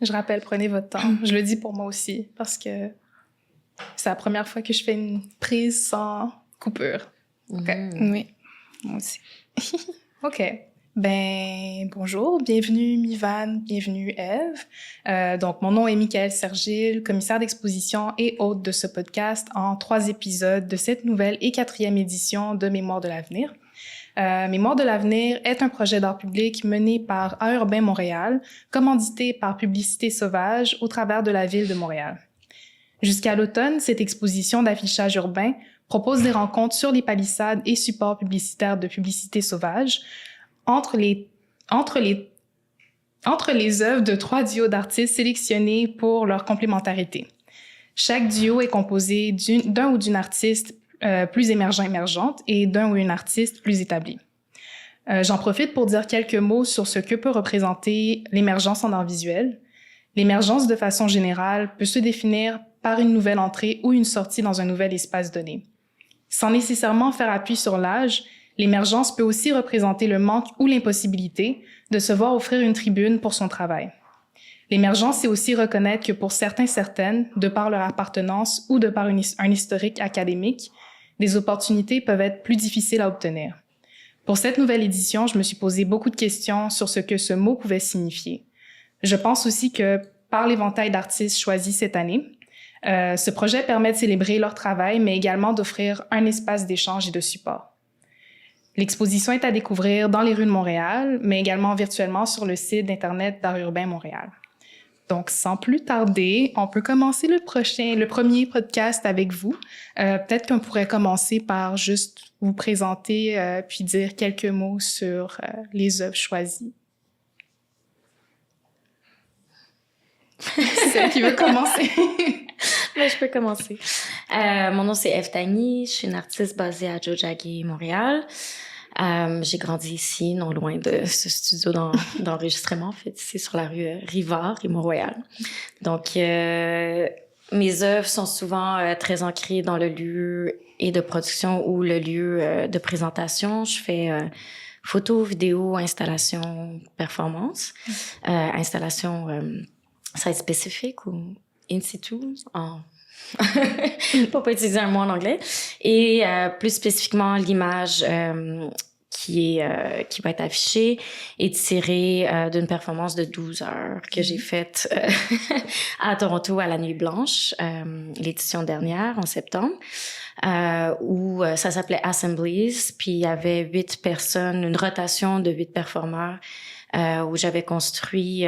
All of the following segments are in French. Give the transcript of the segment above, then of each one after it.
Je rappelle, prenez votre temps. Je le dis pour moi aussi, parce que c'est la première fois que je fais une prise sans coupure. OK. Oui, moi aussi. OK. Ben, bonjour, bienvenue Mivan, bienvenue Eve. Donc, mon nom est Michaëlle Sergil, commissaire d'exposition et hôte de ce podcast en 3 épisodes de cette nouvelle et 4e édition de Mémoire de l'avenir. Mémoire de l'avenir est un projet d'art public mené par A Urbain Montréal, commandité par Publicité Sauvage au travers de la ville de Montréal. Jusqu'à l'automne, cette exposition d'affichage urbain propose des rencontres sur les palissades et supports publicitaires de Publicité Sauvage entre les œuvres de 3 duos d'artistes sélectionnés pour leur complémentarité. Chaque duo est composé d'un ou d'une artiste plus émergente et d'un ou une artiste plus établie. J'en profite pour dire quelques mots sur ce que peut représenter l'émergence en art visuel. L'émergence, de façon générale, peut se définir par une nouvelle entrée ou une sortie dans un nouvel espace donné. Sans nécessairement faire appui sur l'âge, l'émergence peut aussi représenter le manque ou l'impossibilité de se voir offrir une tribune pour son travail. L'émergence, c'est aussi reconnaître que pour certaines, de par leur appartenance ou de par un historique académique, des opportunités peuvent être plus difficiles à obtenir. Pour cette nouvelle édition, je me suis posé beaucoup de questions sur ce que ce mot pouvait signifier. Je pense aussi que, par l'éventail d'artistes choisis cette année, ce projet permet de célébrer leur travail, mais également d'offrir un espace d'échange et de support. L'exposition est à découvrir dans les rues de Montréal, mais également virtuellement sur le site d'Internet d'Art Urbain Montréal. Donc, sans plus tarder, on peut commencer le premier podcast avec vous. Peut-être qu'on pourrait commencer par juste vous présenter puis dire quelques mots sur les œuvres choisies. C'est elle qui veut commencer. Mais je peux commencer. Mon nom, c'est Eve Tagny. Je suis une artiste basée à Tiohtià:ke, Montréal. J'ai grandi ici, non loin de ce studio d'enregistrement, en fait, ici sur la rue Rivard et Montréal. Donc, mes œuvres sont souvent très ancrées dans le lieu et de production ou le lieu de présentation. Je fais photos, vidéos, installations, performances. Installations site spécifique ou in situ pour pas utiliser un mot en anglais, et plus spécifiquement l'image qui va être affichée est tirée d'une performance de 12 heures que j'ai faite à Toronto à la Nuit Blanche, l'édition dernière en septembre, où ça s'appelait Assemblies, puis il y avait 8 personnes, une rotation de 8 performeurs, où j'avais construit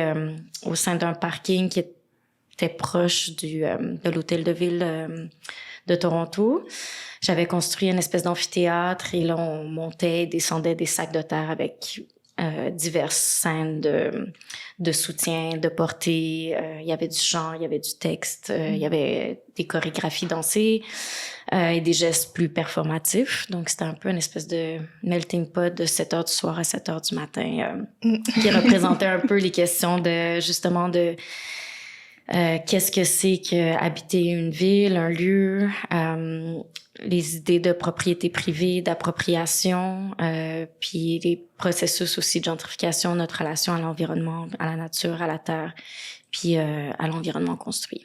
au sein d'un parking qui était proche de l'hôtel de ville de Toronto. J'avais construit une espèce d'amphithéâtre et là, on montait et descendait des sacs de terre avec diverses scènes de soutien, de portée. Il y avait du chant, il y avait du texte, il y avait des chorégraphies dansées et des gestes plus performatifs. Donc, c'était un peu une espèce de melting pot de 7 heures du soir à 7 heures du matin qui représentait un peu les questions de, justement, de qu'est-ce que c'est que habiter une ville, un lieu, les idées de propriété privée, d'appropriation, puis les processus aussi de gentrification, notre relation à l'environnement, à la nature, à la terre, puis à l'environnement construit.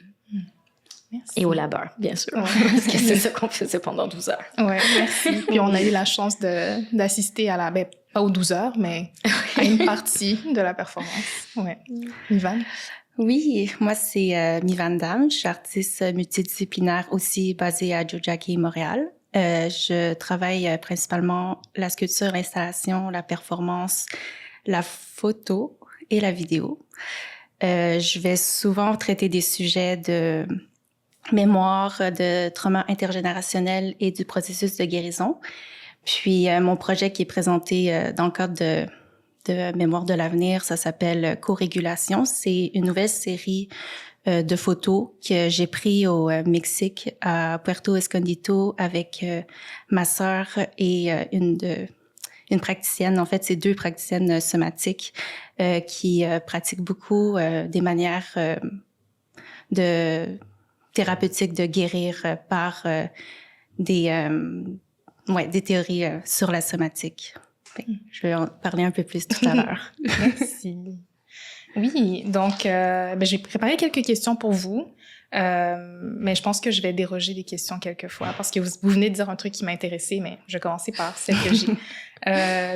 Merci. Et au labeur, bien sûr, ouais. Parce que c'est ça qu'on faisait pendant 12 heures. Ouais, merci. Puis on a eu la chance d'assister à pas aux 12 heures, mais à une partie de la performance. Ouais. Mivan? Oui, moi, c'est Mivan Dam. Je suis artiste multidisciplinaire aussi basée à Tiohtià:ke, Montréal. Je travaille principalement la sculpture, l'installation, la performance, la photo et la vidéo. Je vais souvent traiter des sujets de mémoire, de trauma intergénérationnel et du processus de guérison. Puis, mon projet qui est présenté dans le cadre de Mémoire de l'avenir, ça s'appelle Co-régulation. C'est une nouvelle série de photos que j'ai pris au Mexique, à Puerto Escondido, avec ma sœur et une praticienne. En fait, c'est 2 praticiennes somatiques qui pratiquent beaucoup des manières thérapeutiques de guérir par des théories sur la somatique. Je vais en parler un peu plus tout à l'heure. Merci. Oui, donc j'ai préparé quelques questions pour vous, mais je pense que je vais déroger des questions quelquefois parce que vous venez de dire un truc qui m'a intéressé, mais je vais commencer par celle que j'ai.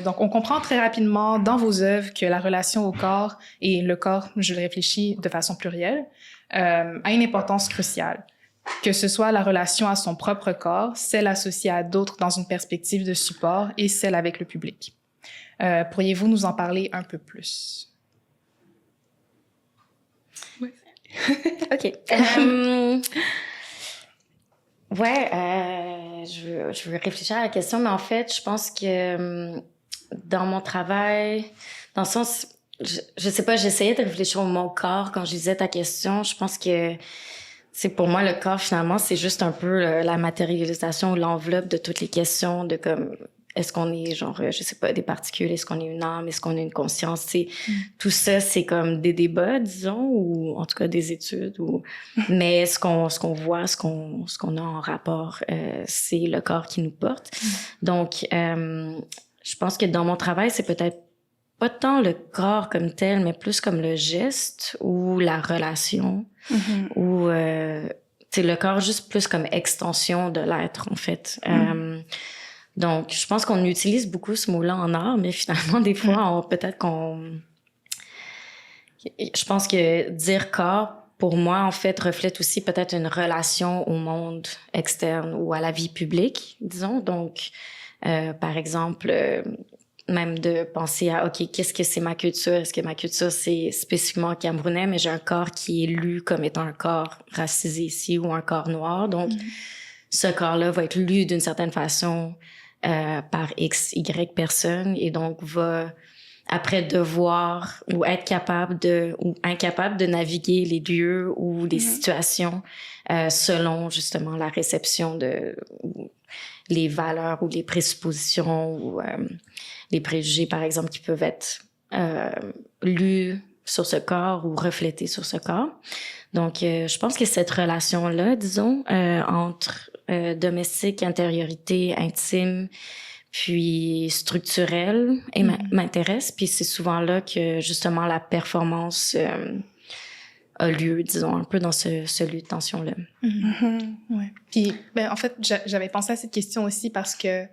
Donc, on comprend très rapidement dans vos œuvres que la relation au corps, et le corps, je le réfléchis de façon plurielle, a une importance cruciale. Que ce soit la relation à son propre corps, celle associée à d'autres dans une perspective de support et celle avec le public. Pourriez-vous nous en parler un peu plus? OK. Je veux réfléchir à la question, mais en fait, je pense que dans mon travail, dans le sens, je sais pas, j'essayais de réfléchir au mon corps quand je disais ta question. Je pense que c'est pour moi le corps finalement, c'est juste un peu la matérialisation ou l'enveloppe de toutes les questions de comme est-ce qu'on est genre je sais pas des particules, est-ce qu'on est une âme, est-ce qu'on a une conscience, c'est tout ça c'est comme des débats disons ou en tout cas des études ou mais ce qu'on voit, ce qu'on a en rapport c'est le corps qui nous porte. Donc je pense que dans mon travail, c'est peut-être pas tant le corps comme tel, mais plus comme le geste ou la relation ou tu sais le corps juste plus comme extension de l'être en fait. Donc je pense qu'on utilise beaucoup ce mot-là en art, mais finalement des fois je pense que dire corps pour moi en fait reflète aussi peut-être une relation au monde externe ou à la vie publique, disons. Donc par exemple même de penser à OK, qu'est-ce que c'est ma culture? Est-ce que ma culture c'est spécifiquement camerounais, mais j'ai un corps qui est lu comme étant un corps racisé ici ou un corps noir. Donc ce corps-là va être lu d'une certaine façon par X, Y personnes et donc va après devoir ou être capable ou incapable de naviguer les lieux ou les situations selon justement la réception ou les valeurs ou les présuppositions ou les préjugés par exemple qui peuvent être lus sur ce corps ou reflétés sur ce corps. Donc je pense que cette relation-là, disons, entre domestique, intériorité, intime, puis structurelle, et m'intéresse. Puis c'est souvent là que justement la performance a lieu, disons, un peu dans ce lieu de tension-là. Ouais. Puis en fait, j'avais pensé à cette question aussi parce que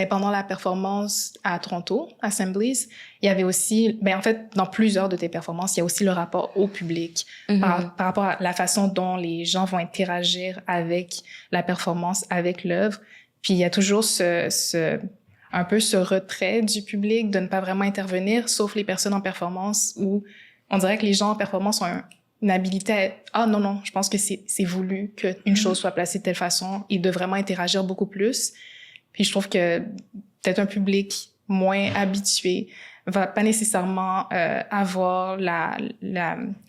pendant la performance à Toronto, Assemblies, il y avait aussi, en fait, dans plusieurs de tes performances, il y a aussi le rapport au public par rapport à la façon dont les gens vont interagir avec la performance, avec l'œuvre. Puis il y a toujours un peu ce retrait du public de ne pas vraiment intervenir, sauf les personnes en performance où on dirait que les gens en performance ont une habilité à non, je pense que c'est voulu qu'une chose soit placée de telle façon et de vraiment interagir beaucoup plus. Puis je trouve que peut-être un public moins habitué va pas nécessairement avoir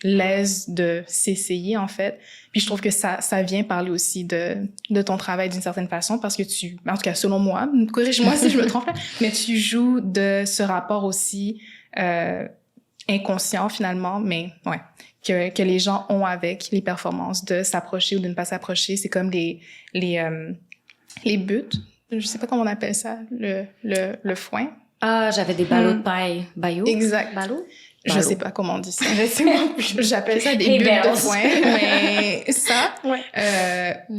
l'aise de s'essayer en fait. Puis je trouve que ça vient parler aussi de ton travail d'une certaine façon parce que en tout cas selon moi, corrige-moi si je me trompe, mais tu joues de ce rapport aussi inconscient finalement, mais ouais, que les gens ont avec les performances de s'approcher ou de ne pas s'approcher. C'est comme les buts. Je sais pas comment on appelle ça, le foin. Ah, j'avais des ballots de paille. Bayou? Exact. Ballot? Je sais pas comment on dit ça. J'appelle ça des buts de foin, mais ça,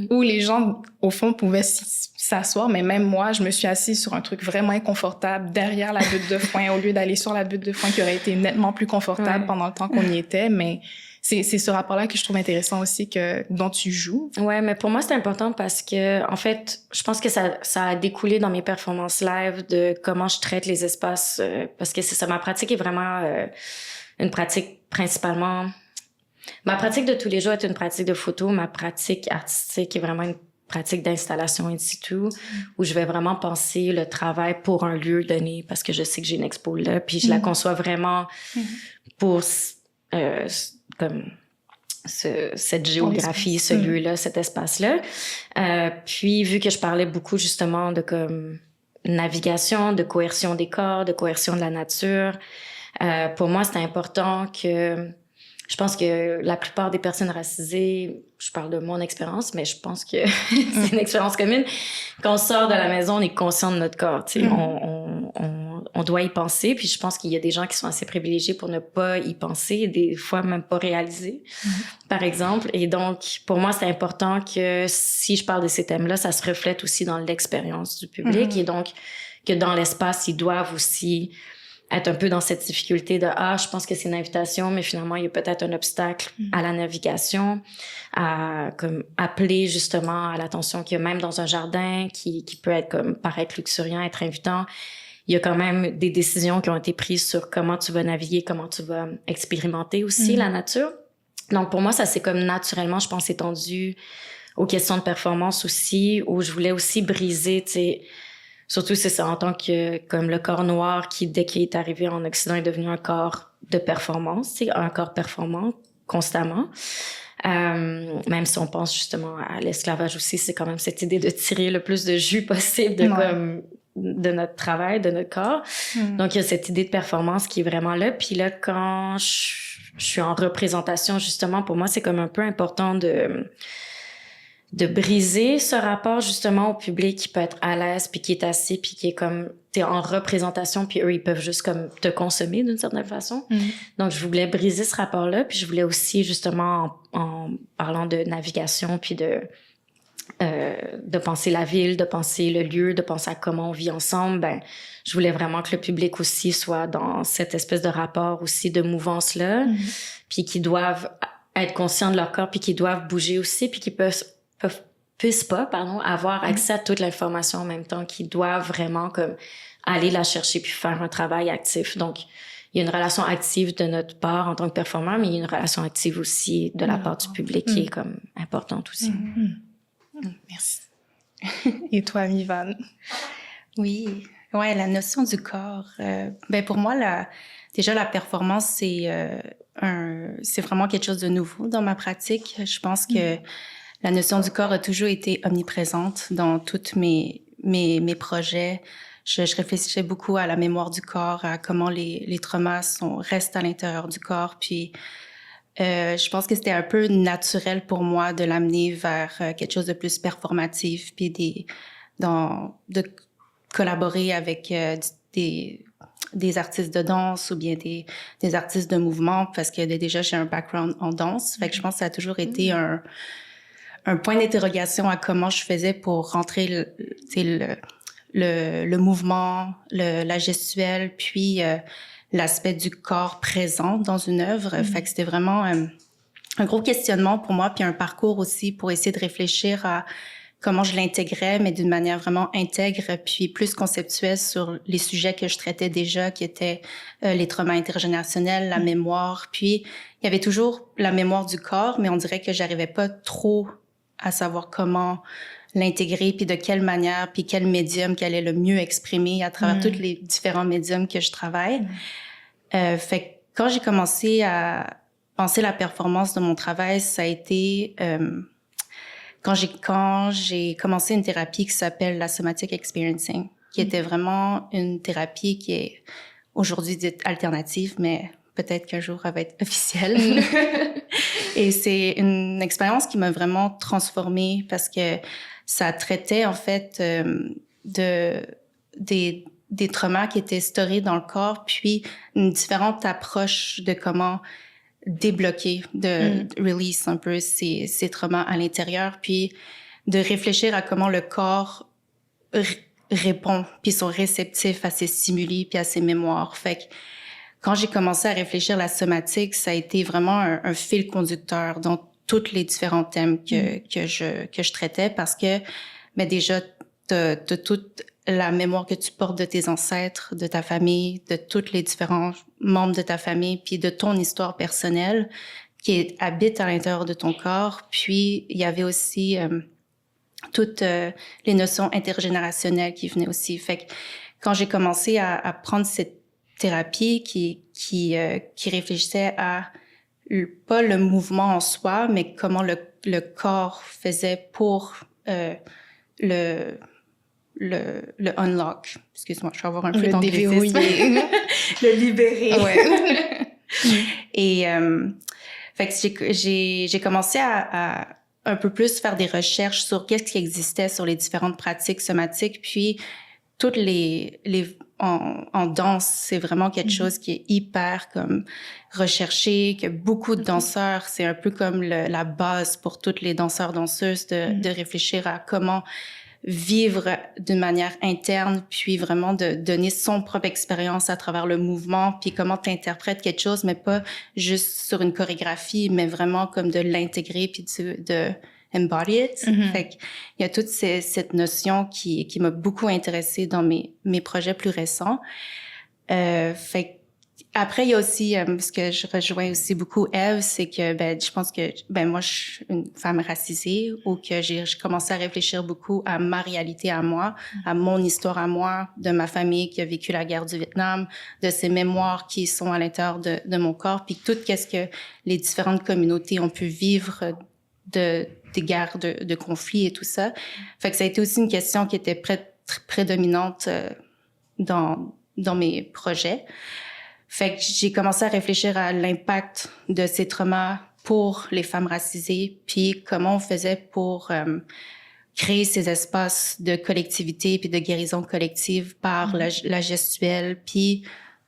où les gens, au fond, pouvaient s'asseoir, mais même moi, je me suis assise sur un truc vraiment inconfortable derrière la butte de foin au lieu d'aller sur la butte de foin qui aurait été nettement plus confortable pendant le temps qu'on y était, mais c'est ce rapport-là que je trouve intéressant aussi dont tu joues. Ouais, mais pour moi, c'est important parce que, en fait, je pense que ça a découlé dans mes performances live de comment je traite les espaces, parce que c'est ça, ma pratique est vraiment une pratique principalement... Ma pratique de tous les jours est une pratique de photo, ma pratique artistique est vraiment une pratique d'installation in situ, où je vais vraiment penser le travail pour un lieu donné, parce que je sais que j'ai une expo là, puis je la conçois vraiment pour... comme cette géographie, ce lieu-là, cet espace-là. Puis, vu que je parlais beaucoup justement de comme navigation, de coercion des corps, de coercion de la nature, pour moi, c'était important que... Je pense que la plupart des personnes racisées, je parle de mon expérience, mais je pense que c'est une expérience commune. Quand on sort de la maison, on est conscient de notre corps. Tu sais, on doit y penser. Puis je pense qu'il y a des gens qui sont assez privilégiés pour ne pas y penser, et des fois même pas réaliser, par exemple. Et donc, pour moi, c'est important que si je parle de ces thèmes-là, ça se reflète aussi dans l'expérience du public. Et donc, que dans l'espace, ils doivent aussi être un peu dans cette difficulté de je pense que c'est une invitation, mais finalement il y a peut-être un obstacle à la navigation, à comme appeler justement à l'attention qu'il y a même dans un jardin qui peut être comme paraître luxuriant, être invitant. Il y a quand même des décisions qui ont été prises sur comment tu vas naviguer, comment tu vas expérimenter aussi la nature. Donc pour moi ça c'est comme naturellement je pense étendu aux questions de performance aussi, où je voulais aussi briser, tu sais. Surtout, c'est ça, en tant que, comme le corps noir qui, dès qu'il est arrivé en Occident, est devenu un corps de performance, c'est un corps performant constamment. Même si on pense justement à l'esclavage aussi, c'est quand même cette idée de tirer le plus de jus possible de notre travail, de notre corps. Donc, il y a cette idée de performance qui est vraiment là. Puis là, quand je suis en représentation, justement, pour moi, c'est comme un peu important de briser ce rapport justement au public qui peut être à l'aise puis qui est assis puis qui est comme t'es en représentation puis eux ils peuvent juste comme te consommer d'une certaine façon. Donc je voulais briser ce rapport-là puis je voulais aussi justement en parlant de navigation puis de penser la ville, de penser le lieu, de penser à comment on vit ensemble, ben je voulais vraiment que le public aussi soit dans cette espèce de rapport aussi de mouvance-là puis qu'ils doivent être conscients de leur corps puis qu'ils doivent bouger aussi puis qu'ils puissent pas avoir accès à toute l'information en même temps, qu'ils doivent vraiment comme aller la chercher puis faire un travail actif. Donc, il y a une relation active de notre part en tant que performeur, mais il y a une relation active aussi de la part du public qui est comme importante aussi. Merci. Et toi, Mivan? Oui, ouais, la notion du corps. Ben pour moi, déjà la performance, c'est vraiment quelque chose de nouveau dans ma pratique. Je pense que la notion du corps a toujours été omniprésente dans toutes mes projets. Je réfléchissais beaucoup à la mémoire du corps, à comment les traumas restent à l'intérieur du corps. Puis, je pense que c'était un peu naturel pour moi de l'amener vers quelque chose de plus performatif, puis de collaborer avec des artistes de danse ou bien des artistes de mouvement, parce que déjà j'ai un background en danse. Fait que je pense que ça a toujours été un point d'interrogation à comment je faisais pour rentrer le mouvement, la gestuelle, puis l'aspect du corps présent dans une œuvre. Fait que c'était vraiment un gros questionnement pour moi, puis un parcours aussi pour essayer de réfléchir à comment je l'intégrais, mais d'une manière vraiment intègre, puis plus conceptuelle sur les sujets que je traitais déjà, qui étaient les traumas intergénérationnels, la mémoire. Puis il y avait toujours la mémoire du corps, mais on dirait que j'arrivais pas trop à savoir comment l'intégrer, puis de quelle manière, puis quel médium qu'elle est le mieux exprimé à travers tous les différents médiums que je travaille. Fait que quand j'ai commencé à penser la performance de mon travail, ça a été quand j'ai commencé une thérapie qui s'appelle la somatic experiencing, qui était vraiment une thérapie qui est aujourd'hui dite alternative, mais peut-être qu'un jour elle va être officielle. Et c'est une expérience qui m'a vraiment transformée parce que ça traitait en fait des traumas qui étaient storés dans le corps, puis une différente approche de comment débloquer, de release un peu ces traumas à l'intérieur, puis de réfléchir à comment le corps répond, puis sont réceptifs à ces stimuli, puis à ces mémoires. Fait que quand j'ai commencé à réfléchir la somatique, ça a été vraiment un fil conducteur dans tous les différents thèmes que je traitais, parce que mais déjà t'as toute la mémoire que tu portes de tes ancêtres, de ta famille, de tous les différents membres de ta famille, puis de ton histoire personnelle qui habite à l'intérieur de ton corps. Puis il y avait aussi toutes les notions intergénérationnelles qui venaient aussi. Fait que quand j'ai commencé à prendre cette thérapie qui réfléchissait à pas le mouvement en soi, mais comment le corps faisait pour le unlock. Excuse-moi, je vais avoir un peu d'anglicisme. Le libérer. Ouais. Et fait que j'ai commencé à un peu plus faire des recherches sur qu'est-ce qui existait sur les différentes pratiques somatiques, puis toutes les en danse, c'est vraiment quelque chose qui est hyper comme recherché, que beaucoup de danseurs, c'est un peu comme la base pour toutes les danseurs danseuses de réfléchir à comment vivre d'une manière interne, puis vraiment de donner son propre expérience à travers le mouvement, puis comment tu interprètes quelque chose, mais pas juste sur une chorégraphie, mais vraiment comme de l'intégrer, puis de embody it. Fait qu'il y a toute cette notion qui m'a beaucoup intéressée dans mes projets plus récents. Fait que après, il y a aussi, ce que je rejoins aussi beaucoup Eve, c'est que, je pense que, moi, je suis une femme racisée, ou que j'ai commencé à réfléchir beaucoup à ma réalité à moi, à mon histoire à moi, de ma famille qui a vécu la guerre du Vietnam, de ces mémoires qui sont à l'intérieur de mon corps, puis tout qu'est-ce que les différentes communautés ont pu vivre des guerres, de conflits et tout ça. Fait que ça a été aussi une question qui était prédominante dans mes projets. Fait que j'ai commencé à réfléchir à l'impact de ces traumas pour les femmes racisées, puis comment on faisait pour créer ces espaces de collectivité puis de guérison collective par la gestuelle, puis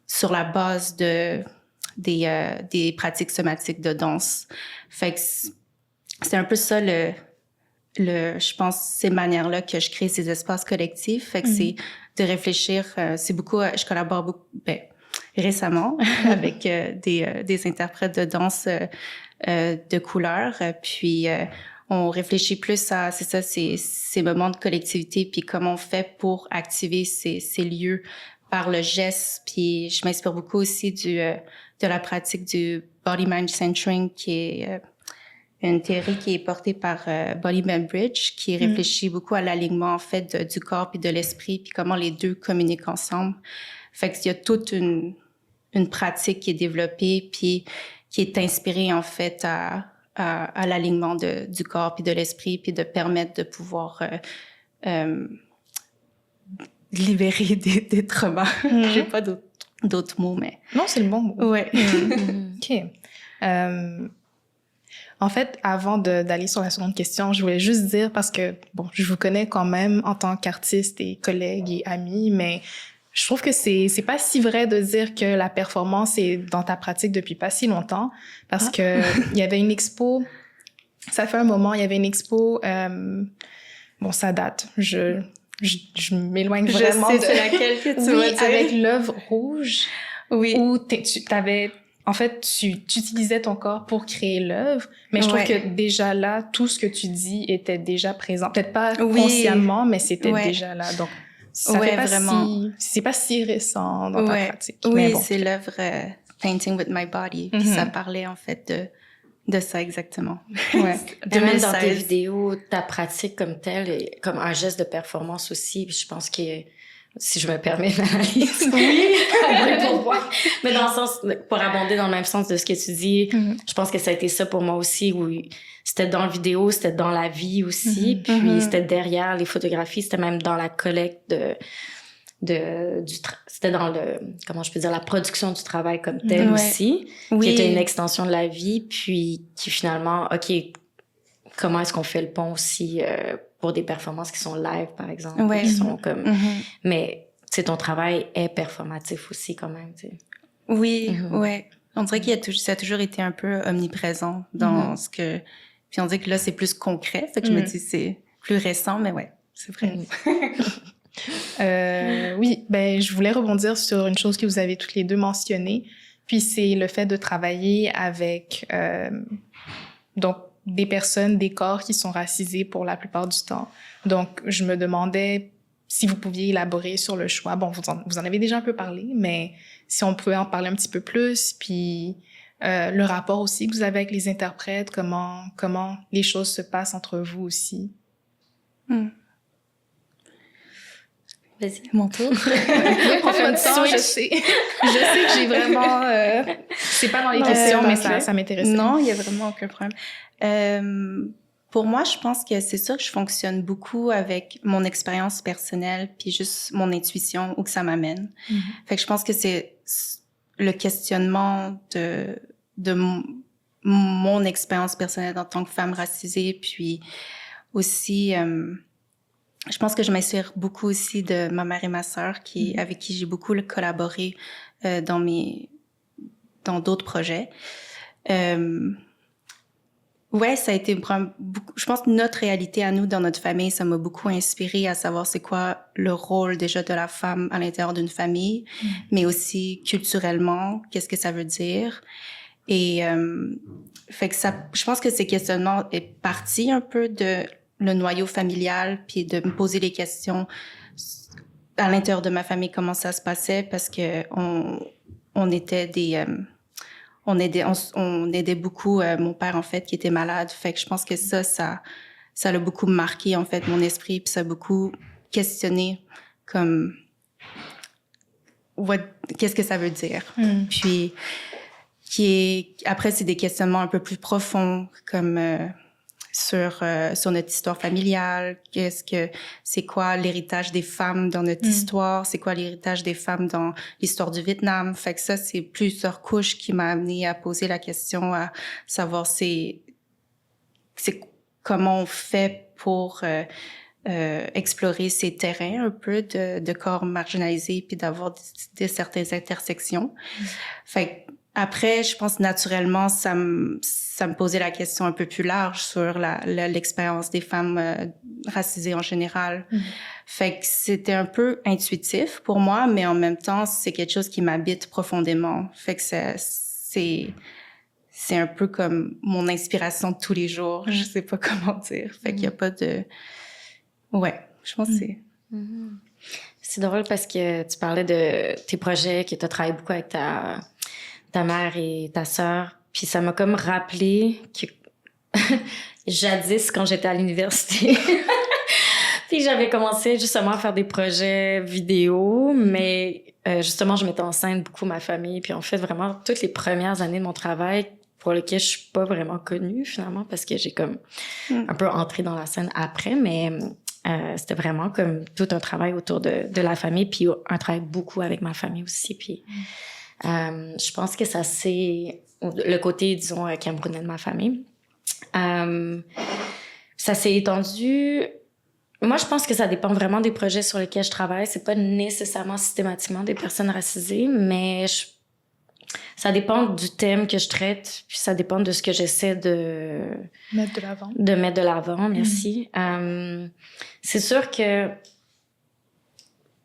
sur la base des pratiques somatiques de danse. Fait que c'est un peu ça je pense, ces manières-là que je crée ces espaces collectifs. Fait que c'est de réfléchir, c'est beaucoup, je collabore beaucoup, récemment avec des interprètes de danse de couleur, puis on réfléchit plus à ces moments de collectivité, puis comment on fait pour activer ces lieux par le geste. Puis je m'inspire beaucoup aussi de la pratique du body mind centering, qui est une théorie qui est portée par Bonnie Bainbridge, qui réfléchit beaucoup à l'alignement en fait du corps puis de l'esprit, puis comment les deux communiquent ensemble. Fait qu'il y a toute une pratique qui est développée, puis qui est inspirée en fait à l'alignement du corps puis de l'esprit, puis de permettre de pouvoir libérer des traumas. J'ai pas d'autres mots, mais... Non, c'est le bon mot. Ouais. OK. En fait, avant d'aller sur la seconde question, je voulais juste dire, parce que, bon, je vous connais quand même en tant qu'artiste et collègue et ami, mais je trouve que c'est pas si vrai de dire que la performance est dans ta pratique depuis pas si longtemps, parce que il y avait une expo, ça fait un moment, il y avait une expo, bon, ça date, je m'éloigne vraiment je sais c'est laquelle que tu vas dire. Avec l'œuvre rouge, oui. Où t'avais... En fait, tu utilisais ton corps pour créer l'œuvre, mais je trouve que déjà là, tout ce que tu dis était déjà présent. Peut-être pas consciemment, mais c'était déjà là. Donc, ça fait pas vraiment. C'est pas si récent dans ta pratique. Oui, bon. C'est l'œuvre Painting with My Body. Puis ça parlait en fait de ça exactement. Ouais. Même dans tes vidéos, ta pratique comme telle est comme un geste de performance aussi. Puis je pense que, si je me permets l'analyse. Oui, pour moi. Mais dans le sens, pour abonder dans le même sens de ce que tu dis, je pense que ça a été ça pour moi aussi, où c'était dans la vidéo, c'était dans la vie aussi, puis c'était derrière les photographies, c'était même dans la collecte c'était dans comment je peux dire, la production du travail comme tel aussi, qui était une extension de la vie, puis qui finalement, OK, comment est-ce qu'on fait le pont aussi pour des performances qui sont live, par exemple, qui sont comme... Mais, tu sais, ton travail est performatif aussi, quand même, tu sais. Oui, ouais. On dirait ça a toujours été un peu omniprésent dans ce que... Puis on dirait que là, c'est plus concret. Fait que je me dis, c'est plus récent, mais ouais, c'est vrai. Oui, je voulais rebondir sur une chose que vous avez toutes les deux mentionnée, puis c'est le fait de travailler avec... donc, des personnes, des corps qui sont racisés pour la plupart du temps. Donc, je me demandais si vous pouviez élaborer sur le choix. Bon, vous en avez déjà un peu parlé, mais si on pouvait en parler un petit peu plus, puis le rapport aussi que vous avez avec les interprètes, comment les choses se passent entre vous aussi. Vas-y, mon tour. On fait un temps, je sais que j'ai vraiment... c'est pas dans les questions, mais ça m'intéresse. Non, il y a vraiment aucun problème. Pour moi, je pense que c'est ça que je fonctionne beaucoup avec mon expérience personnelle, puis juste mon intuition, où que ça m'amène. Fait que je pense que c'est le questionnement de mon expérience personnelle en tant que femme racisée, puis aussi je pense que je m'inspire beaucoup aussi de ma mère et ma sœur, avec qui j'ai beaucoup collaboré dans d'autres projets. Ouais, ça a été beaucoup, je pense que notre réalité à nous, dans notre famille, ça m'a beaucoup inspiré à savoir c'est quoi le rôle déjà de la femme à l'intérieur d'une famille, mais aussi culturellement, qu'est-ce que ça veut dire. Et fait que ça, je pense que ces questionnements est parti un peu de le noyau familial, puis de me poser les questions à l'intérieur de ma famille, comment ça se passait, parce que on était on aidait beaucoup mon père, en fait, qui était malade. Fait que je pense que ça l'a beaucoup marqué, en fait, mon esprit, puis ça a beaucoup questionné comme qu'est-ce que ça veut dire. Puis après, c'est des questionnements un peu plus profonds, comme sur notre histoire familiale, c'est quoi l'héritage des femmes dans notre histoire, c'est quoi l'héritage des femmes dans l'histoire du Vietnam. Fait que ça, c'est plusieurs couches qui m'a amené à poser la question, à savoir c'est comment on fait pour explorer ces terrains un peu de corps marginalisés, puis d'avoir certaines intersections. Fait que après, je pense naturellement, ça me posait la question un peu plus large sur l'expérience des femmes racisées en général. Fait que c'était un peu intuitif pour moi, mais en même temps, c'est quelque chose qui m'habite profondément. Fait que c'est un peu comme mon inspiration de tous les jours. Je sais pas comment dire. Fait qu'il y a pas de... Ouais, je pense que c'est... C'est drôle parce que tu parlais de tes projets, que tu as travaillé beaucoup avec ta mère et ta sœur. Puis ça m'a comme rappelé que jadis, quand j'étais à l'université, puis j'avais commencé justement à faire des projets vidéo, mais justement, je mettais en scène beaucoup ma famille. Puis en fait, vraiment, toutes les premières années de mon travail, pour lesquelles je suis pas vraiment connue finalement, parce que j'ai comme un peu entré dans la scène après, mais c'était vraiment comme tout un travail autour de la famille, puis un travail beaucoup avec ma famille aussi. Puis je pense que ça c'est le côté, disons, camerounais de ma famille. Ça s'est étendu. Moi, je pense que ça dépend vraiment des projets sur lesquels je travaille. C'est pas nécessairement systématiquement des personnes racisées, mais ça dépend du thème que je traite, puis ça dépend de ce que j'essaie de mettre de l'avant. De mettre de l'avant, merci. C'est sûr que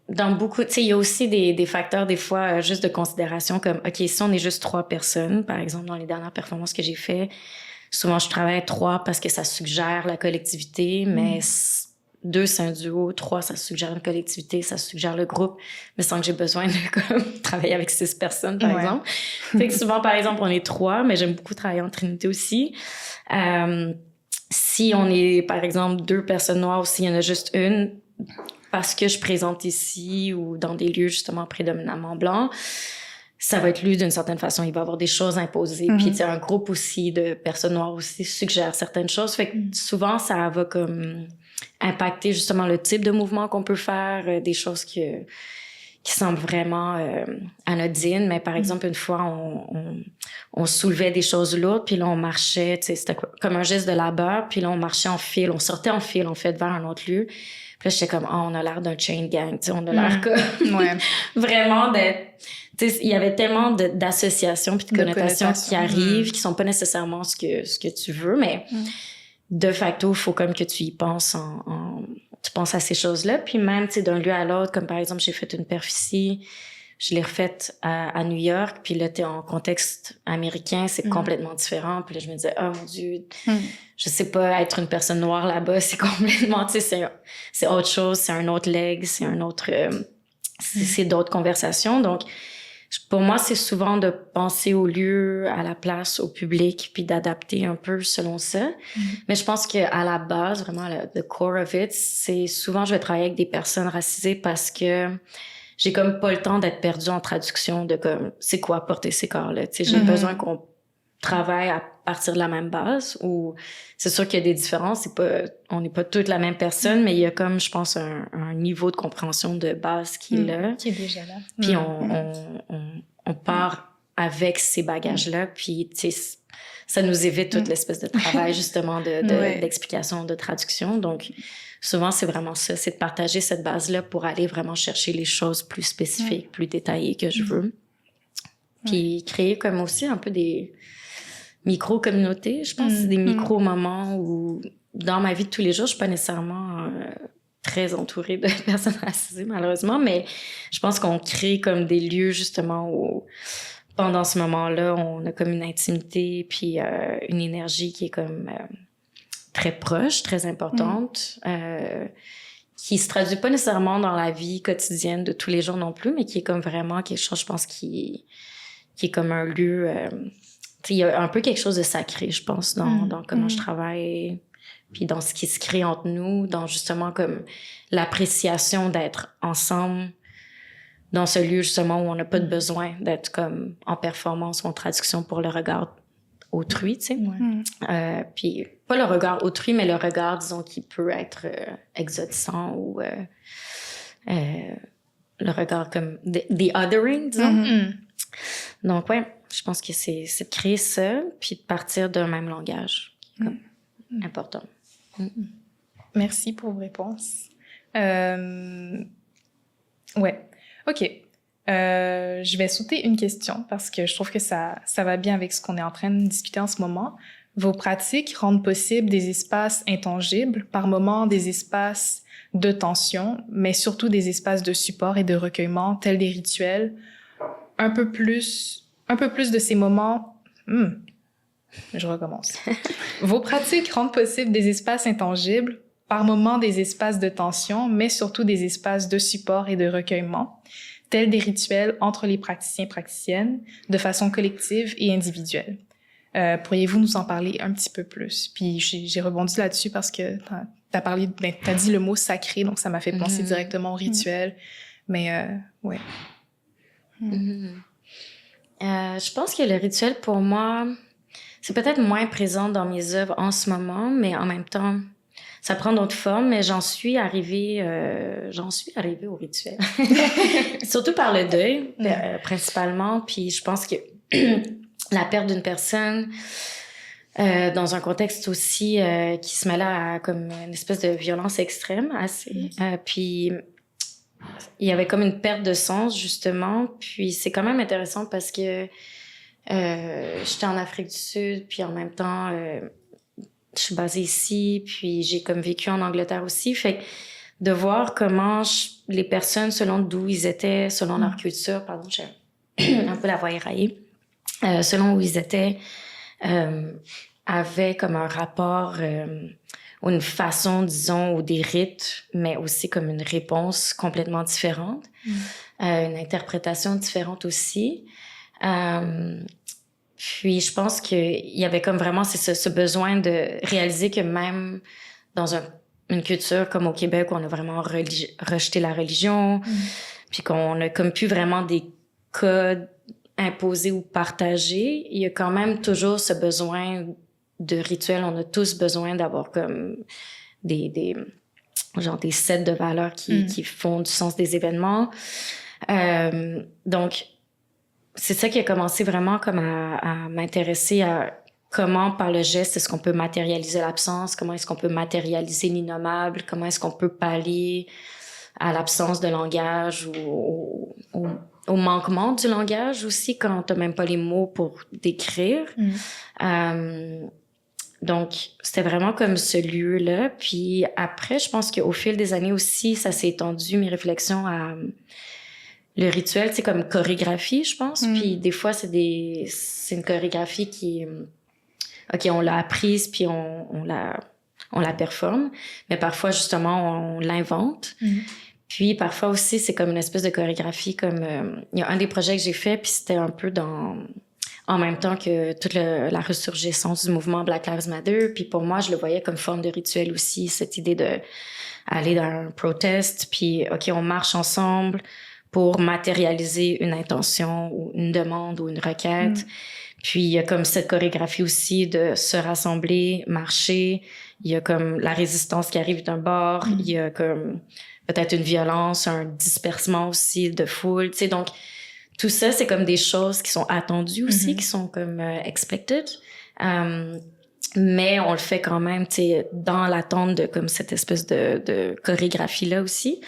dans beaucoup, tu sais, il y a aussi des facteurs des fois juste de considération comme, OK, si on est juste 3 personnes, par exemple, dans les dernières performances que j'ai fait, souvent je travaille à 3 parce que ça suggère la collectivité, mais 2, c'est un duo, 3, ça suggère une collectivité, ça suggère le groupe, mais sans que j'ai besoin de comme, travailler avec 6 personnes, par exemple. Fait que souvent, par exemple, on est 3, mais j'aime beaucoup travailler en trinité aussi. Si on est, par exemple, 2 personnes noires ou s'il y en a juste une, parce que je présente ici ou dans des lieux justement prédominamment blancs, ça va être lu d'une certaine façon. Il va y avoir des choses imposées. Puis, tu sais, un groupe aussi de personnes noires aussi suggère certaines choses. Fait que souvent, ça va comme impacter justement le type de mouvement qu'on peut faire, des choses qui semblent vraiment anodines. Mais par exemple, une fois, on soulevait des choses lourdes, puis là, on marchait, tu sais, c'était comme un geste de labeur, puis là, on marchait en file. On sortait en file, en fait, vers un autre lieu. Puis là, j'étais comme, on a l'air d'un chain gang, tu sais, on a l'air comme vraiment d'être... Tu sais, il y avait tellement d'associations puis de connotations qui arrivent, qui sont pas nécessairement ce que tu veux, mais de facto, il faut comme que tu y penses tu penses à ces choses-là. Puis même, tu sais, d'un lieu à l'autre, comme par exemple, j'ai fait une perf ici, je l'ai refaite à New York, puis là, t'es en contexte américain, c'est complètement différent. Puis là, je me disais, oh mon Dieu, je sais pas, être une personne noire là-bas, c'est complètement, tu sais, c'est autre chose, c'est un autre leg, c'est un autre, c'est d'autres conversations. Donc, pour moi, c'est souvent de penser au lieu, à la place, au public, puis d'adapter un peu selon ça. Mais je pense qu'à la base, vraiment, the core of it, c'est souvent, je vais travailler avec des personnes racisées parce que j'ai comme pas le temps d'être perdue en traduction de comme, c'est quoi porter ces corps-là. Tu sais, j'ai besoin qu'on travaille à partir de la même base, ou c'est sûr qu'il y a des différences, on n'est pas toutes la même personne, mais il y a comme, je pense, un niveau de compréhension de base qui est là. Qui est déjà là. Puis on part avec ces bagages-là, puis tu sais, ça nous évite toute l'espèce de travail, justement, d'explication, de traduction. Donc, souvent, c'est vraiment ça, c'est de partager cette base-là pour aller vraiment chercher les choses plus spécifiques, plus détaillées que je veux. Puis créer comme aussi un peu des micro-communautés, je pense, des micro-moments où, dans ma vie de tous les jours, je suis pas nécessairement très entourée de personnes racisées, malheureusement, mais je pense qu'on crée comme des lieux, justement, où, pendant ce moment-là, on a comme une intimité puis une énergie qui est comme très proche, très importante, qui se traduit pas nécessairement dans la vie quotidienne de tous les jours non plus, mais qui est comme vraiment quelque chose, je pense, qui est comme un lieu... il y a un peu quelque chose de sacré, je pense, dans comment je travaille, puis dans ce qui se crée entre nous, dans justement comme l'appréciation d'être ensemble dans ce lieu, justement, où on n'a pas de besoin d'être comme en performance ou en traduction pour le regard autrui, tu sais. Puis pas le regard autrui, mais le regard, disons, qui peut être exotissant ou le regard comme the othering, disons. Donc, ouais, je pense que c'est de créer ça, puis de partir d'un même langage, qui est comme important. Merci pour vos réponses. Ouais, OK. Je vais sauter une question parce que je trouve que ça va bien avec ce qu'on est en train de discuter en ce moment. Vos pratiques rendent possible des espaces intangibles, par moments des espaces de tension, mais surtout des espaces de support et de recueillement, tels des rituels. Un peu plus de ces moments... Je recommence. Vos pratiques rendent possible des espaces intangibles, par moments des espaces de tension, mais surtout des espaces de support et de recueillement, tels des rituels entre les praticiens et praticiennes, de façon collective et individuelle. Pourriez-vous nous en parler un petit peu plus? Puis j'ai rebondi là-dessus parce que t'as dit le mot sacré, donc ça m'a fait penser directement au rituel. Mais ouais. Je pense que le rituel, pour moi, c'est peut-être moins présent dans mes œuvres en ce moment, mais en même temps, ça prend d'autres formes, mais j'en suis arrivée au rituel. Surtout par le deuil, principalement. Puis je pense que la perte d'une personne, dans un contexte aussi qui se mêlait à comme une espèce de violence extrême, assez. Puis il y avait comme une perte de sens, justement. Puis c'est quand même intéressant parce que j'étais en Afrique du Sud, puis en même temps... je suis basée ici, puis j'ai comme vécu en Angleterre aussi. Fait que de voir comment les personnes, selon d'où ils étaient, selon leur culture, pardon, j'ai un peu la voix éraillée, selon où ils étaient, avaient comme un rapport ou une façon, disons, ou des rites, mais aussi comme une réponse complètement différente, une interprétation différente aussi. Puis je pense qu'il y avait comme vraiment ce besoin de réaliser que même dans une culture comme au Québec où on a vraiment rejeté la religion, puis qu'on a comme plus vraiment des codes imposés ou partagés, il y a quand même toujours ce besoin de rituels. On a tous besoin d'avoir comme des sets de valeurs qui font du sens des événements. Donc, c'est ça qui a commencé vraiment comme à m'intéresser à comment, par le geste, est-ce qu'on peut matérialiser l'absence, comment est-ce qu'on peut matérialiser l'innommable, comment est-ce qu'on peut pallier à l'absence de langage ou au manquement du langage aussi quand t'as même pas les mots pour décrire. Donc, c'était vraiment comme ce lieu-là. Puis après, je pense qu'au fil des années aussi, ça s'est étendu, mes réflexions à... Le rituel, c'est comme chorégraphie, je pense. Puis des fois, c'est une chorégraphie qui... OK, on l'a apprise, puis on la performe. Mais parfois, justement, on l'invente. Puis parfois aussi, c'est comme une espèce de chorégraphie, comme... il y a un des projets que j'ai fait, puis c'était un peu en même temps que toute la ressurgissance du mouvement Black Lives Matter. Puis pour moi, je le voyais comme forme de rituel aussi, cette idée de aller dans un protest, puis OK, on marche ensemble pour matérialiser une intention ou une demande ou une requête. Puis il y a comme cette chorégraphie aussi de se rassembler, marcher. Il y a comme la résistance qui arrive d'un bord. Il y a comme peut-être une violence, un dispersement aussi de foule. Tu sais, donc tout ça, c'est comme des choses qui sont attendues aussi, qui sont comme expected. Mais on le fait quand même, tu sais, dans l'attente de comme cette espèce de chorégraphie-là aussi.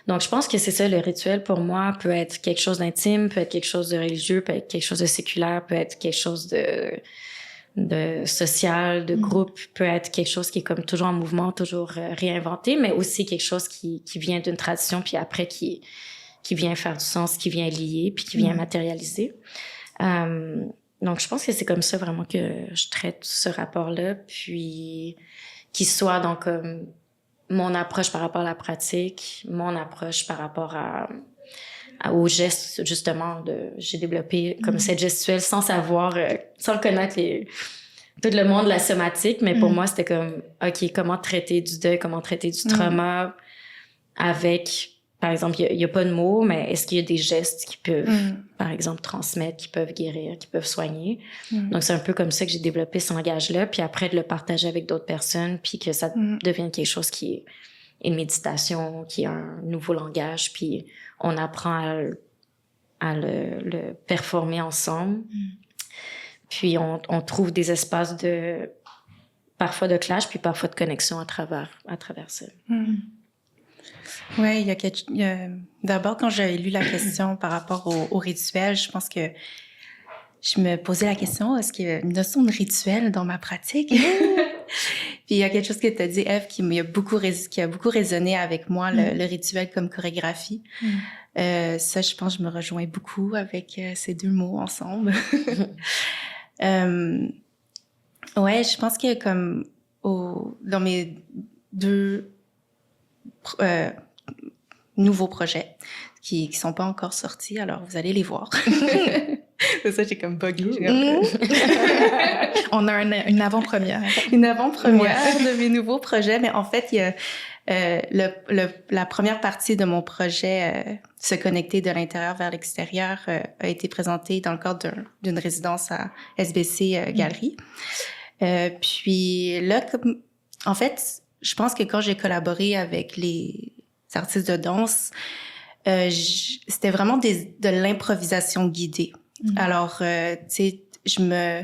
Donc, je pense que c'est ça, le rituel, pour moi, peut être quelque chose d'intime, peut être quelque chose de religieux, peut être quelque chose de séculaire, peut être quelque chose de social, de groupe, peut être quelque chose qui est comme toujours en mouvement, toujours réinventé, mais aussi quelque chose qui vient d'une tradition, puis après qui vient faire du sens, qui vient lier, puis qui vient matérialiser. Donc, je pense que c'est comme ça vraiment que je traite ce rapport-là, puis qu'il soit donc comme mon approche par rapport à la pratique, mon approche par rapport aux gestes, justement, j'ai développé comme cette gestuelle sans savoir, sans connaître tout le monde de la somatique, mais pour moi, c'était comme, OK, comment traiter du deuil, comment traiter du trauma avec, par exemple, il y a pas de mots, mais est-ce qu'il y a des gestes qui peuvent, par exemple, transmettre, qui peuvent guérir, qui peuvent soigner? Donc, c'est un peu comme ça que j'ai développé ce langage-là, puis après de le partager avec d'autres personnes, puis que ça devienne quelque chose qui est une méditation, qui est un nouveau langage, puis on apprend à le performer ensemble. Puis on trouve des espaces parfois de clash, puis parfois de connexion à travers ça. Ouais, d'abord, quand j'avais lu la question par rapport au rituel, je pense que je me posais la question, est-ce qu'il y a une notion de rituel dans ma pratique? Puis il y a quelque chose que tu as dit, Eve, qui a beaucoup résonné avec moi, le rituel comme chorégraphie. Ça, je pense, je me rejoins beaucoup avec ces deux mots ensemble. Ouais, je pense que comme dans mes deux nouveaux projets qui sont pas encore sortis, alors vous allez les voir. Ça, j'ai comme bugué. On a une avant-première. Une avant-première de mes nouveaux projets, mais en fait, il y a la première partie de mon projet Se connecter de l'intérieur vers l'extérieur a été présentée dans le cadre d'une résidence à SBC Galerie. Puis là, en fait, je pense que quand j'ai collaboré avec les artistes de danse, c'était vraiment de l'improvisation guidée. Alors, tu sais, je me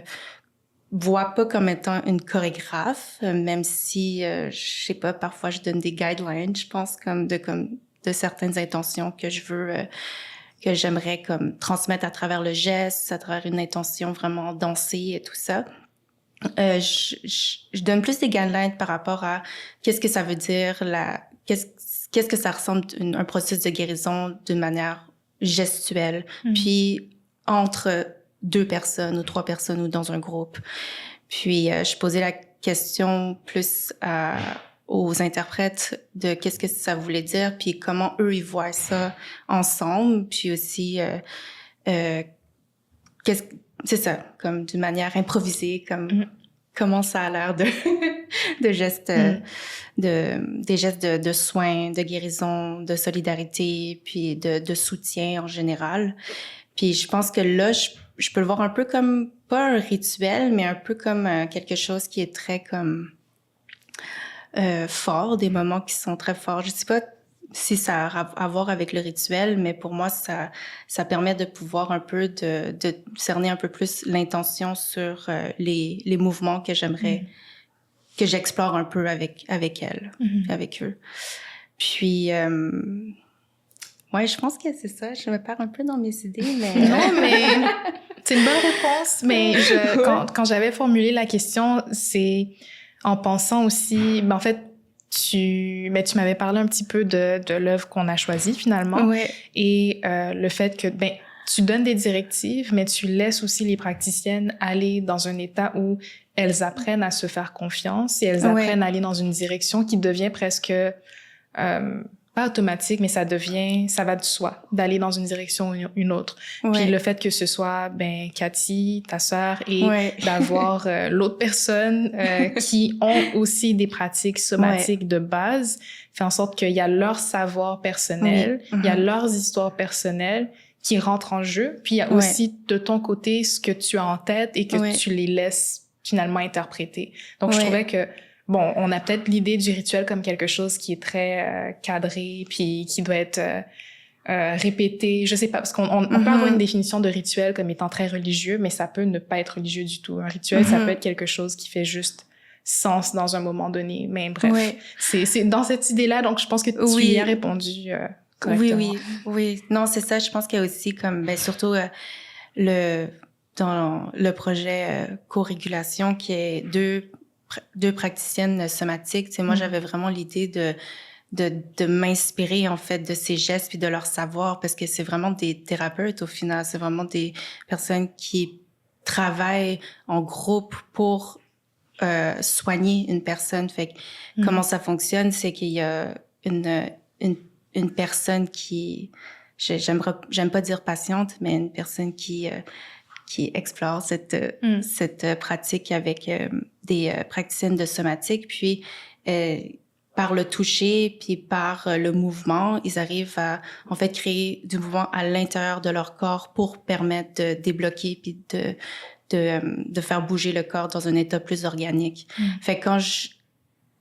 vois pas comme étant une chorégraphe, même si, je sais pas, parfois je donne des guidelines, je pense, de certaines intentions que que j'aimerais comme transmettre à travers le geste, à travers une intention vraiment dansée et tout ça. Je donne plus des guidelines par rapport à qu'est-ce que ça veut dire, qu'est-ce que ça ressemble un processus de guérison d'une manière gestuelle, puis entre 2 personnes ou 3 personnes ou dans un groupe. Puis je posais la question plus aux interprètes de qu'est-ce que ça voulait dire, puis comment eux ils voient ça ensemble, puis aussi c'est ça, comme d'une manière improvisée, comme comment ça a l'air de gestes, des gestes de soins, de guérison, de solidarité, puis de soutien en général. Puis je pense que là, je peux le voir un peu comme, pas un rituel, mais un peu comme quelque chose qui est très comme fort, des moments qui sont très forts. Je sais pas si ça a à voir avec le rituel, mais pour moi, ça permet de pouvoir un peu de cerner un peu plus l'intention sur les mouvements que j'aimerais, que j'explore un peu avec elles, avec eux. Puis, ouais, je pense que c'est ça. Je me perds un peu dans mes idées, mais... Non, mais c'est une bonne réponse. Mais quand j'avais formulé la question, c'est en pensant aussi... Ben, en fait, tu m'avais parlé un petit peu de l'œuvre qu'on a choisie, finalement. Ouais. Et le fait que, ben, tu donnes des directives, mais tu laisses aussi les praticiennes aller dans un état où elles apprennent à se faire confiance et elles apprennent à aller dans une direction qui devient presque... pas automatique, mais ça va de soi, d'aller dans une direction ou une autre. Ouais. Puis le fait que ce soit, ben, Cathy, ta sœur, et d'avoir l'autre personne qui ont aussi des pratiques somatiques de base, fait en sorte qu'il y a leur savoir personnel, il y a leurs histoires personnelles qui rentrent en jeu, puis il y a aussi de ton côté ce que tu as en tête et que tu les laisses finalement interpréter. Donc je trouvais que bon, on a peut-être l'idée du rituel comme quelque chose qui est très cadré, puis qui doit être répété, je sais pas, parce qu'on peut avoir une définition de rituel comme étant très religieux, mais ça peut ne pas être religieux du tout. Un rituel, ça peut être quelque chose qui fait juste sens dans un moment donné. Mais bref, c'est dans cette idée-là, donc je pense que tu y as répondu correctement. Oui. Non, c'est ça. Je pense qu'il y a aussi comme, surtout dans le projet co-régulation, qui est deux praticiennes somatiques. Tu sais, moi, j'avais vraiment l'idée de m'inspirer, en fait, de ces gestes puis de leur savoir, parce que c'est vraiment des thérapeutes, au final. C'est vraiment des personnes qui travaillent en groupe pour soigner une personne. Fait que comment ça fonctionne, c'est qu'il y a une personne qui... J'aime pas dire patiente, mais une personne qui explore cette pratique avec des praticiennes de somatique. Puis, par le toucher, puis par le mouvement, ils arrivent à, en fait, créer du mouvement à l'intérieur de leur corps pour permettre de débloquer puis de faire bouger le corps dans un état plus organique. Fait que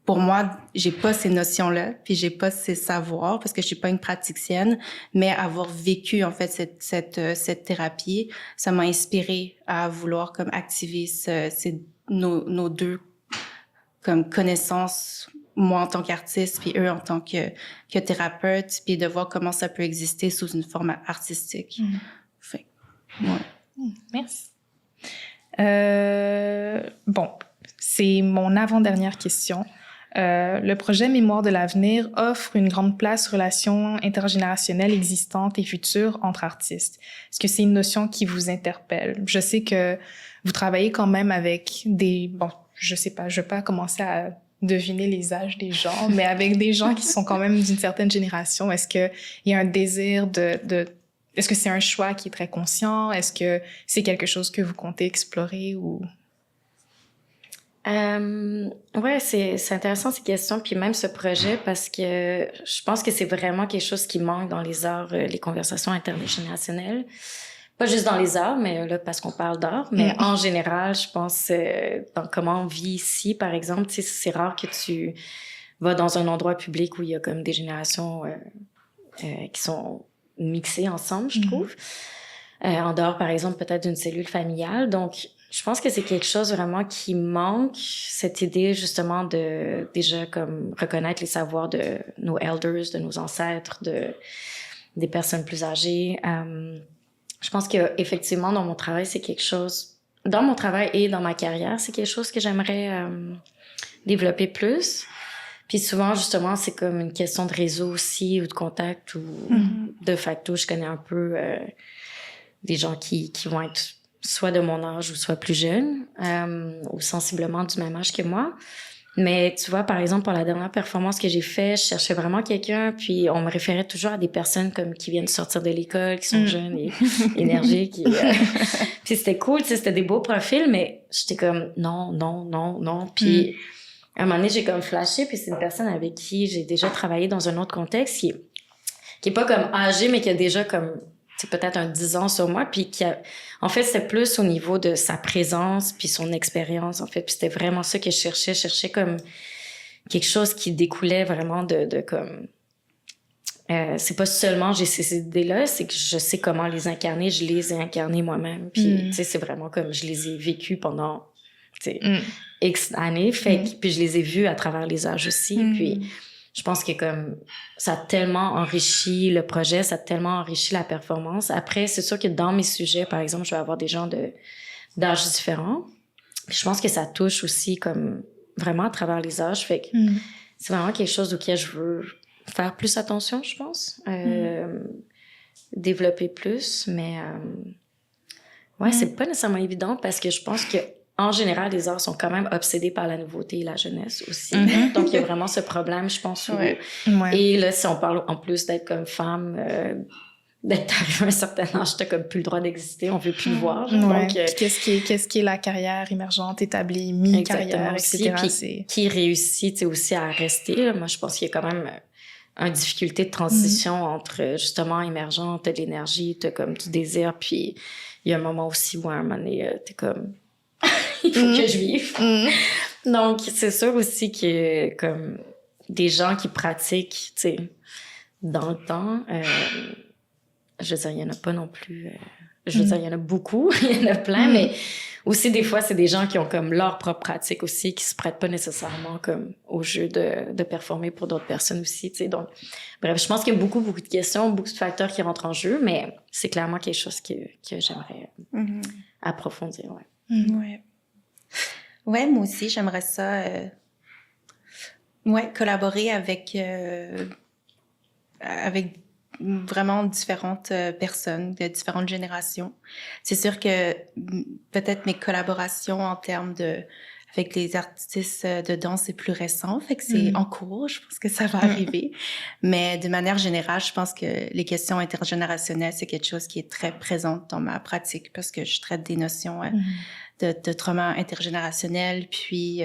pour moi, j'ai pas ces notions-là, puis j'ai pas ces savoirs parce que je suis pas une praticienne, mais avoir vécu en fait cette thérapie, ça m'a inspirée à vouloir comme activer nos deux comme connaissances, moi en tant qu'artiste, puis eux en tant que thérapeute, puis de voir comment ça peut exister sous une forme artistique. Fait, Merci. Bon, c'est mon avant-dernière question. Le projet Mémoire de l'avenir offre une grande place aux relations intergénérationnelles existantes et futures entre artistes. Est-ce que c'est une notion qui vous interpelle? Je sais que vous travaillez quand même avec je sais pas, je vais pas commencer à deviner les âges des gens, mais avec des gens qui sont quand même d'une certaine génération. Est-ce que il y a un désir est-ce que c'est un choix qui est très conscient? Est-ce que c'est quelque chose que vous comptez explorer ou... Ouais, c'est intéressant ces questions, puis même ce projet, parce que je pense que c'est vraiment quelque chose qui manque dans les arts, les conversations intergénérationnelles. Pas juste dans les arts, mais là, parce qu'on parle d'art, mais en général, je pense, dans comment on vit ici, par exemple, tu sais, c'est rare que tu vas dans un endroit public où il y a comme des générations qui sont mixées ensemble, je trouve. En dehors, par exemple, peut-être d'une cellule familiale. Donc, je pense que c'est quelque chose vraiment qui manque, cette idée justement de déjà comme reconnaître les savoirs de nos elders, de nos ancêtres, des personnes plus âgées. Je pense que effectivement dans mon travail, c'est quelque chose, dans mon travail et dans ma carrière, c'est quelque chose que j'aimerais développer plus. Puis souvent, justement, c'est comme une question de réseau aussi ou de contact ou de facto, je connais un peu des gens qui vont être soit de mon âge ou soit plus jeunes ou sensiblement du même âge que moi. Mais tu vois, par exemple, pour la dernière performance que j'ai faite, je cherchais vraiment quelqu'un, puis on me référait toujours à des personnes comme qui viennent sortir de l'école, qui sont jeunes et énergiques. Puis c'était cool, tu sais, c'était des beaux profils, mais j'étais comme non. Puis à un moment donné, j'ai comme flashé, puis c'est une personne avec qui j'ai déjà travaillé dans un autre contexte qui est pas comme âgée, mais qui a déjà comme c'est peut-être un 10 ans sur moi, puis en fait, c'était plus au niveau de sa présence, puis son expérience, en fait, puis c'était vraiment ça que je cherchais comme quelque chose qui découlait vraiment de comme... c'est pas seulement j'ai ces idées-là, c'est que je sais comment les incarner, je les ai incarnées moi-même, puis tu sais, c'est vraiment comme je les ai vécues pendant, tu sais, X années, puis je les ai vues à travers les âges aussi, puis... Je pense que comme ça a tellement enrichi le projet, ça a tellement enrichi la performance. Après, c'est sûr que dans mes sujets, par exemple, je vais avoir des gens d'âges différents. Puis je pense que ça touche aussi comme vraiment à travers les âges. Fait que c'est vraiment quelque chose auquel je veux faire plus attention, je pense. Développer plus, mais ouais, c'est pas nécessairement évident parce que je pense que en général, les arts sont quand même obsédés par la nouveauté et la jeunesse aussi. Donc, il y a vraiment ce problème, je pense. Et là, si on parle en plus d'être comme femme, d'être arrivé à un certain âge, t'as comme plus le droit d'exister, on veut plus le voir. Donc, qu'est-ce qui est la carrière émergente, établie, mi-carrière, etc. Puis, qui réussit aussi à rester. Moi, je pense qu'il y a quand même une difficulté de transition entre justement émergente, t'as de l'énergie, t'as comme du désir, puis il y a un moment aussi où à un moment donné, t'es comme... il faut que je vive. Donc, c'est sûr aussi que comme des gens qui pratiquent, tu sais, dans le temps, je veux dire, il y en a pas non plus... je veux dire, il y en a beaucoup, il y en a plein, mais aussi, des fois, c'est des gens qui ont comme leur propre pratique aussi, qui se prêtent pas nécessairement comme au jeu de performer pour d'autres personnes aussi, tu sais. Donc, bref, je pense qu'il y a beaucoup de questions, beaucoup de facteurs qui rentrent en jeu, mais c'est clairement quelque chose que j'aimerais approfondir, Ouais. Ouais, moi aussi, j'aimerais ça, collaborer avec vraiment différentes personnes de différentes générations. C'est sûr que peut-être mes collaborations en termes avec les artistes de danse, c'est plus récent, fait que c'est en cours, je pense que ça va arriver. Mais de manière générale, je pense que les questions intergénérationnelles, c'est quelque chose qui est très présent dans ma pratique parce que je traite des notions de trauma intergénérationnel, puis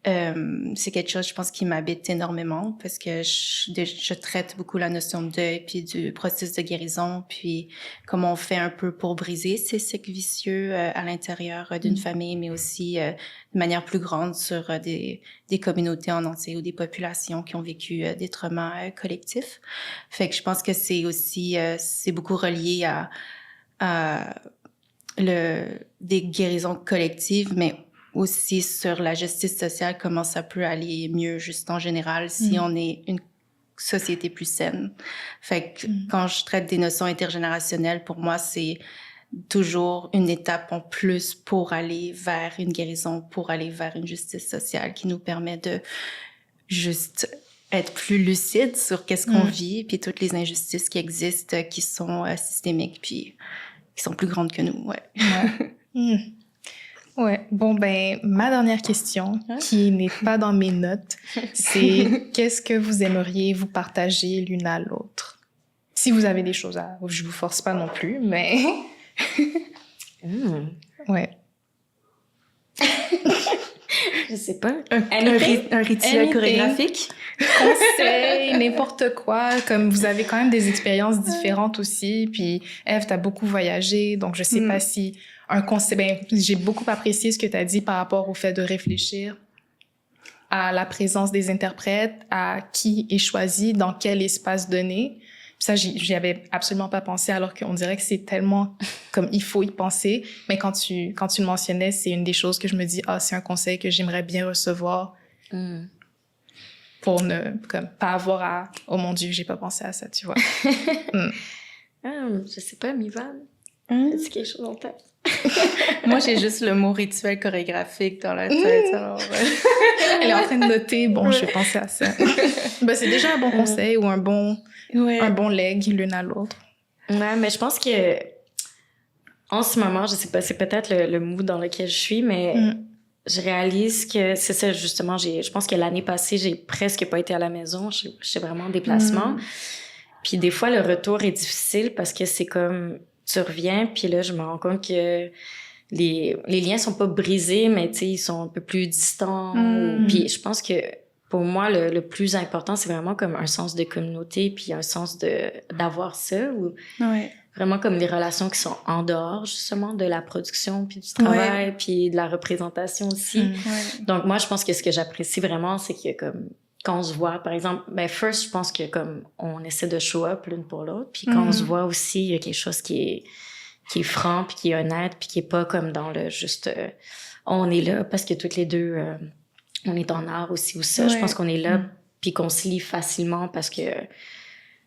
c'est quelque chose, je pense, qui m'habite énormément parce que je traite beaucoup la notion de deuil puis du processus de guérison, puis comment on fait un peu pour briser ces cycles vicieux à l'intérieur d'une famille, mais aussi de manière plus grande sur des communautés en entier ou des populations qui ont vécu des traumas collectifs. Fait que je pense que c'est aussi, c'est beaucoup relié à des guérisons collectives, mais aussi sur la justice sociale, comment ça peut aller mieux juste en général si on est une société plus saine. Fait que quand je traite des notions intergénérationnelles, pour moi, c'est toujours une étape en plus pour aller vers une guérison, pour aller vers une justice sociale qui nous permet de juste être plus lucide sur qu'est-ce qu'on vit, puis toutes les injustices qui existent, qui sont systémiques, puis qui sont plus grandes que nous, Ouais, bon ben, ma dernière question, qui n'est pas dans mes notes, c'est qu'est-ce que vous aimeriez vous partager l'une à l'autre? Si vous avez des choses à... Je vous force pas non plus, mais... Ouais. Je sais pas. Un rituel chorégraphique? Conseil, n'importe quoi. Comme vous avez quand même des expériences différentes aussi. Puis, Ève, t'as beaucoup voyagé, donc je sais pas si un conseil... Ben, j'ai beaucoup apprécié ce que t'as dit par rapport au fait de réfléchir à la présence des interprètes, à qui est choisi, dans quel espace donné. Puis ça, j'y avais absolument pas pensé, alors qu'on dirait que c'est tellement comme il faut y penser. Mais quand tu le mentionnais, c'est une des choses que je me dis, c'est un conseil que j'aimerais bien recevoir pour ne pas avoir à, oh mon Dieu, j'ai pas pensé à ça, tu vois. Je sais pas, Mivan, as-tu quelque chose en tête? Moi, j'ai juste le mot rituel chorégraphique dans la tête. Alors, Elle est en train de noter, je vais penser à ça. Ben, c'est déjà un bon conseil ou un bon leg l'une à l'autre. Ouais, mais je pense que en ce moment, je sais pas, c'est peut-être le mood dans lequel je suis, mais je réalise que c'est ça, justement, je pense que l'année passée, j'ai presque pas été à la maison. J'étais vraiment en déplacement. Puis des fois, le retour est difficile parce que c'est comme, tu reviens, puis là, je me rends compte que les liens sont pas brisés, mais tu sais, ils sont un peu plus distants. Puis je pense que pour moi, le plus important, c'est vraiment comme un sens de communauté, puis un sens d'avoir ça, ou vraiment comme les relations qui sont en dehors, justement, de la production, puis du travail, puis de la représentation aussi. Donc moi, je pense que ce que j'apprécie vraiment, c'est que comme quand on se voit, par exemple, first, je pense que comme on essaie de show up l'une pour l'autre, puis quand on se voit aussi, il y a quelque chose qui est franc, puis qui est honnête, puis qui est pas comme dans le juste on est là parce que toutes les deux on est en art aussi ou ça. Je pense qu'on est là puis qu'on se lie facilement parce que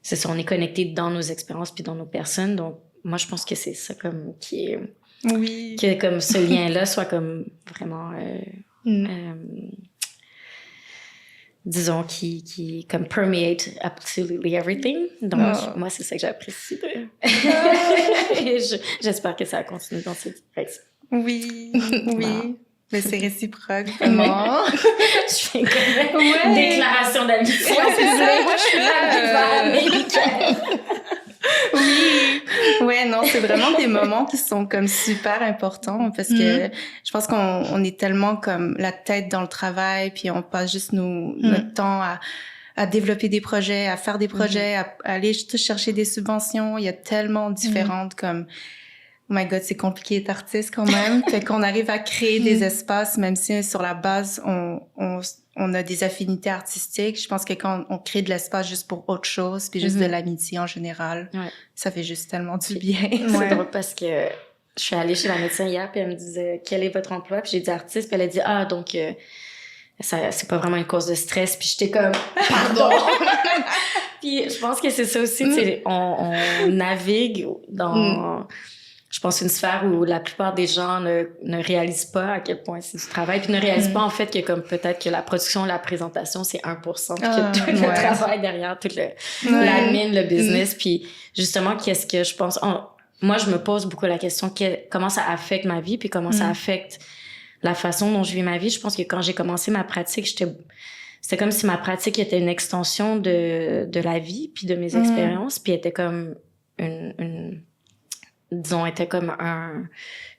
c'est ça, on est connecté dans nos expériences puis dans nos personnes. Donc moi je pense que c'est ça comme qui est que comme ce lien là soit comme vraiment disons, qui comme permeate absolutely everything. Donc, moi, c'est ça que j'apprécie. Et j'espère que ça va continuer dans cette direction. Oui. Mais c'est réciproque, vraiment. Je fais une déclaration d'amitié. Ouais, c'est ça. Moi, je suis là. Ouais, non, c'est vraiment des moments qui sont comme super importants parce que je pense qu'on est tellement comme la tête dans le travail, puis on passe juste notre temps à développer des projets, à faire des projets, à aller chercher des subventions. Il y a tellement différentes comme oh my God, c'est compliqué d'être artiste quand même. Fait qu'on arrive à créer des espaces, même si sur la base, on a des affinités artistiques. Je pense que quand on crée de l'espace juste pour autre chose, puis juste de l'amitié en général, ça fait juste tellement du bien. C'est drôle parce que je suis allée chez la médecin hier, puis elle me disait « Quel est votre emploi? » Puis j'ai dit « Artiste », puis elle a dit « Ah, donc ça c'est pas vraiment une cause de stress. » Puis j'étais comme « Pardon! » Puis je pense que c'est ça aussi, tu sais, on navigue dans... Je pense une sphère où la plupart des gens ne réalisent pas à quel point c'est du travail, puis ne réalisent pas en fait que comme peut-être que la production, la présentation, c'est 1%, puis que tout le travail derrière, tout l'admin, le business, puis justement, qu'est-ce que je pense... moi, je me pose beaucoup la question, comment ça affecte ma vie, puis comment ça affecte la façon dont je vis ma vie. Je pense que quand j'ai commencé ma pratique, c'était comme si ma pratique était une extension de la vie, puis de mes expériences, puis était comme disons, était comme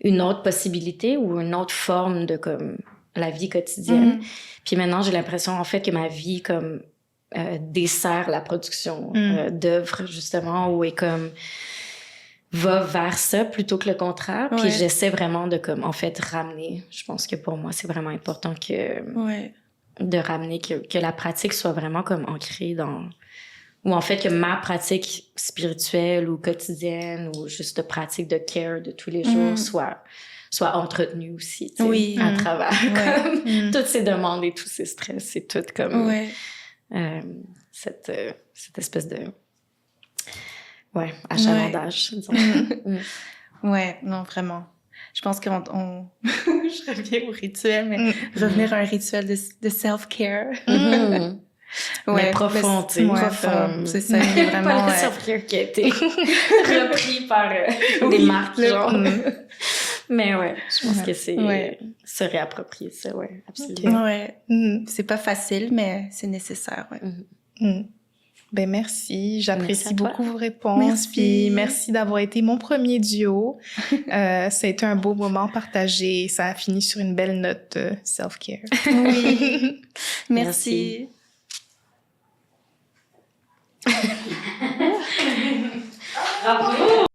une autre possibilité ou une autre forme de comme la vie quotidienne. Puis maintenant, j'ai l'impression en fait que ma vie comme dessert la production d'œuvres justement, ou est comme va vers ça plutôt que le contraire. Puis j'essaie vraiment de comme en fait ramener. Je pense que pour moi, c'est vraiment important de ramener que la pratique soit vraiment comme ancrée dans... Ou en fait que ma pratique spirituelle ou quotidienne ou juste de pratique de care de tous les jours soit entretenue aussi, tu sais, à travers comme, toutes ces demandes et tous ces stress, c'est tout comme cette espèce de achalandage, disons. Ouais, non, vraiment. Je pense qu'on... je reviens au rituel, mais revenir à un rituel de self-care. Mais profond, tu sais. Profond, c'est ça. Qui est vraiment... Pas le self-care qui a été repris par des marques, genre. Mais ouais, je pense que c'est se réapproprier ça, absolument. Ouais. C'est pas facile, mais c'est nécessaire, Ben merci, j'apprécie beaucoup vos réponses, puis merci d'avoir été mon premier duo. Ça a été un beau moment partagé, ça a fini sur une belle note self-care. Oui, merci. Bravo!